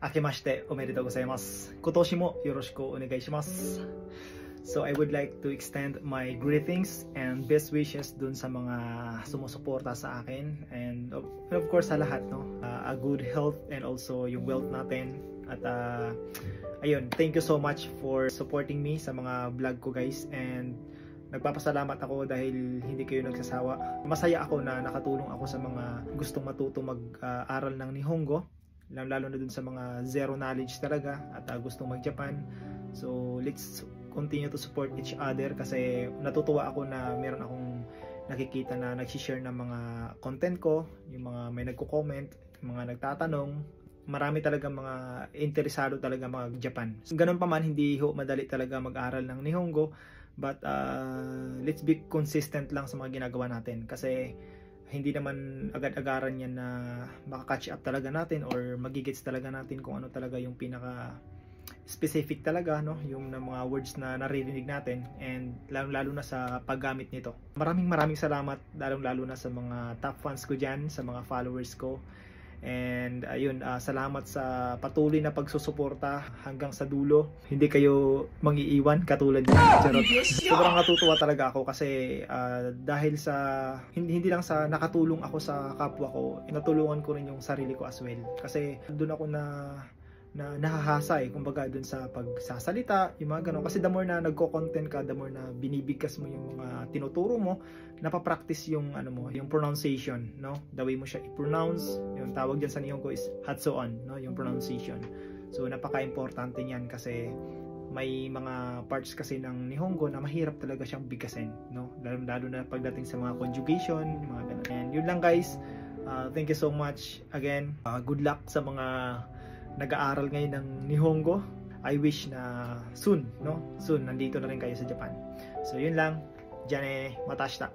Akemashite omedetou gozaimasu. Kotoshi mo yoroshiku onegai shimasu. So I would like to extend my greetings and best wishes dun sa mga sumusuporta sa akin, and of course sa lahat, no, a good health and also yung wealth natin. At ayun, thank you so much for supporting me sa mga vlog ko, guys, and nagpapasalamat ako dahil hindi kayo nagsasawa. Masaya ako na nakatulong ako sa mga gustong matuto mag-aral ng Nihongo, lalo na dun sa mga zero knowledge talaga at gustong mag-Japan. So let's continue to support each other, kasi natutuwa ako na meron akong nakikita na nag-share ng mga content ko, yung mga may nagko-comment, yung mga nagtatanong. Marami talaga mga interesado talaga mag-Japan. Ganun pa man, hindi ho madali talaga mag-aral ng Nihongo, but let's be consistent lang sa mga ginagawa natin, kasi hindi naman agad-agaran yan na maka-catch up talaga natin or magigets talaga natin kung ano talaga yung pinaka specific talaga, no, yung mga words na naririnig natin, and lalo na sa paggamit nito. Maraming salamat, lalo na sa mga top fans ko dyan, sa mga followers ko, and ayun, salamat sa patuloy na pagsusuporta hanggang sa dulo. Hindi kayo mangiiwan katulad niya. Sobrang natutuwa talaga ako kasi dahil sa hindi lang sa nakatulong ako sa kapwa ko, natulungan ko rin yung sarili ko as well, kasi doon ako na nahahasa kumbaga dun sa pagsasalita, yung mga ganun. Kasi the more na nagko-content ka, the more na binibigkas mo yung mga tinuturo mo, napapractice yung yung pronunciation, no? The way mo siya i-pronounce, yung tawag dyan sa Nihongo is hatsuon, no? Yung pronunciation. So napaka-importante niyan, kasi may mga parts kasi ng Nihongo na mahirap talaga siyang bigkasin, no? Lalo na pagdating sa mga conjugation, yung mga ganun. And yun lang, guys. Thank you so much again. Good luck sa mga nag-aaral ngayon ng Nihongo. I wish na soon, no? Soon nandito na rin kayo sa Japan. So yun lang. Jane, matashita.